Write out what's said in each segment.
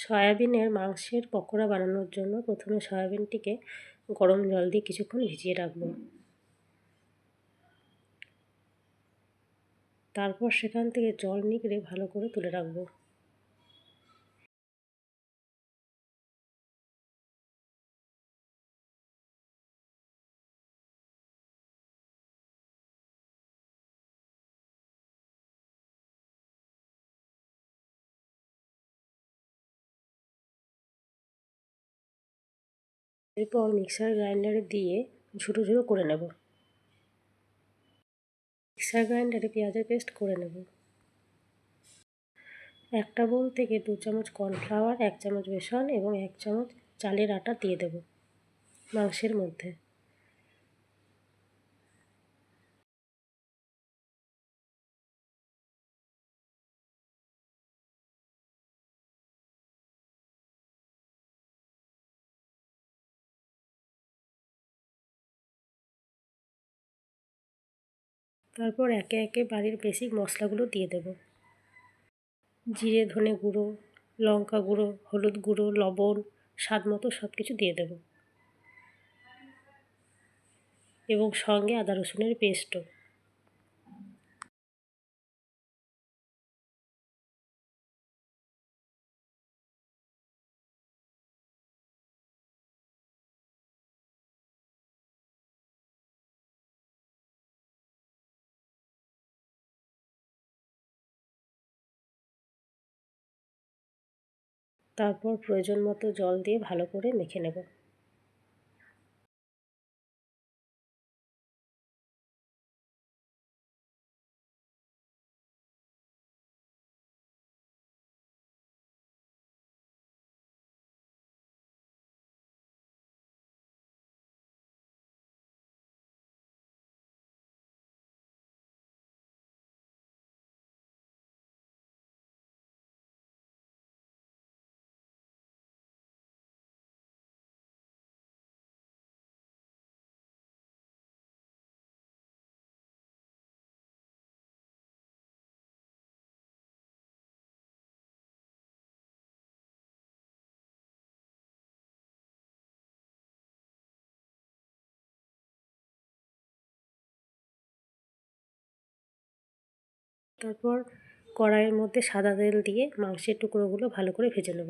সয়াবিনের মাংসের পকোড়া বানানোর জন্য প্রথমে সয়াবিনটিকে গরম জল দিয়ে কিছুক্ষণ ভিজিয়ে রাখবো। তারপর সেখান থেকে জল নিগড়ে ভালো করে তুলে রাখবো। এরপর মিক্সার গ্রাইন্ডারে দিয়ে ঝুরো ঝুরো করে নেব। মিক্সার গ্রাইন্ডারে পেঁয়াজের পেস্ট করে নেব। একটা বোল থেকে 2 চামচ কর্নফ্লাওয়ার, 1 চামচ বেসন এবং 1 চামচ চালের আটা দিয়ে দেব মাংসের মধ্যে। তারপর একে একে বাড়ির বেসিক মশলাগুলো দিয়ে দেব। জিরে, ধনে গুঁড়ো, লঙ্কা গুঁড়ো, হলুদ গুঁড়ো, লবণ, স্বাদ মতো সব কিছু দিয়ে দেব এবং সঙ্গে আদা রসুনের পেস্টও। তারপর প্রয়োজন মতো জল দিয়ে ভালো করে মেখে নেব। তারপর কড়াইয়ের মধ্যে সাদা তেল দিয়ে মাংসের টুকরোগুলো ভালো করে ভেজে নেব।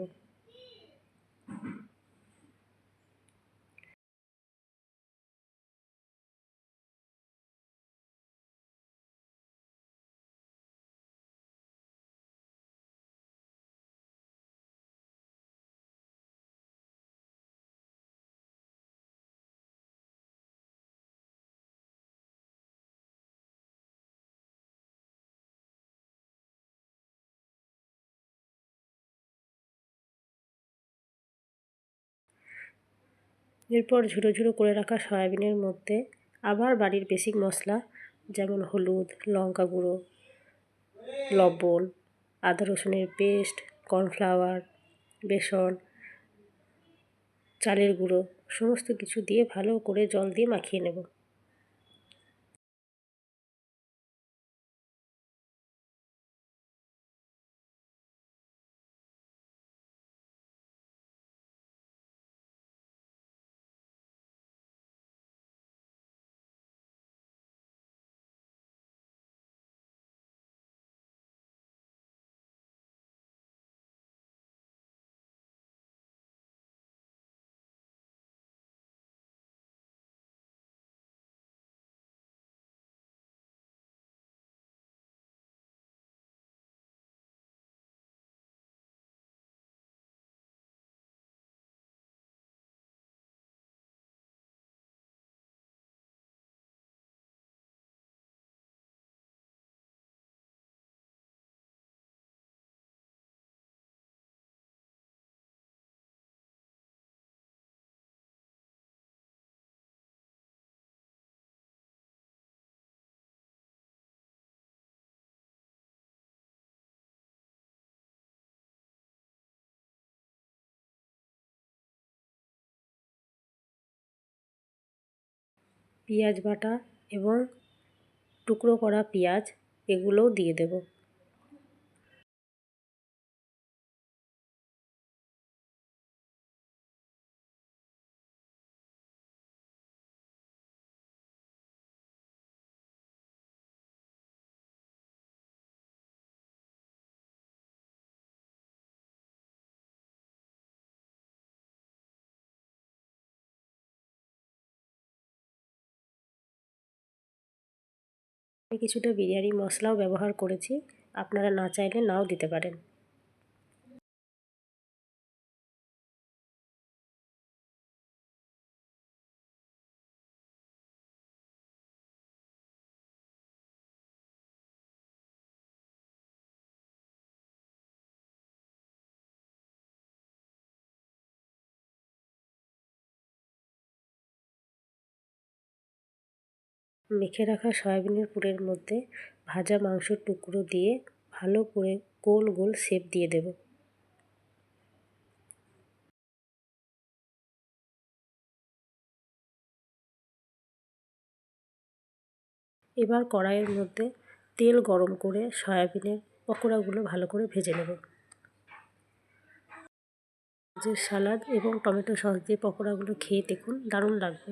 এরপর ঝুরো ঝুরো করে রাখা সয়াবিনের মধ্যে আবার বাড়ির বেসিক মশলা যেমন হলুদ, লঙ্কা গুঁড়ো, লবণ, আদা রসুনের পেস্ট, কর্নফ্লাওয়ার, বেসন, চালের গুঁড়ো সমস্ত কিছু দিয়ে ভালো করে জল দিয়ে মাখিয়ে নেব। পেঁয়াজ বাটা এবং টুকরো করা পেঁয়াজ এগুলোও দিয়ে দেব। আমি কিছুটা বিরিয়ানি মশলাও ব্যবহার করেছি, আপনারা না চাইলে নাও দিতে পারেন। মেখে রাখা সয়াবিনের পুরের মধ্যে ভাজা মাংসের টুকরো দিয়ে ভালো করে গোল গোল শেপ দিয়ে দেব। এবার কড়াইয়ের মধ্যে তেল গরম করে সয়াবিনের পকোড়াগুলো ভালো করে ভেজে নেব। যে সালাদ এবং টমেটো সস দিয়ে পকোড়াগুলো খেয়ে দেখুন, দারুণ লাগবে।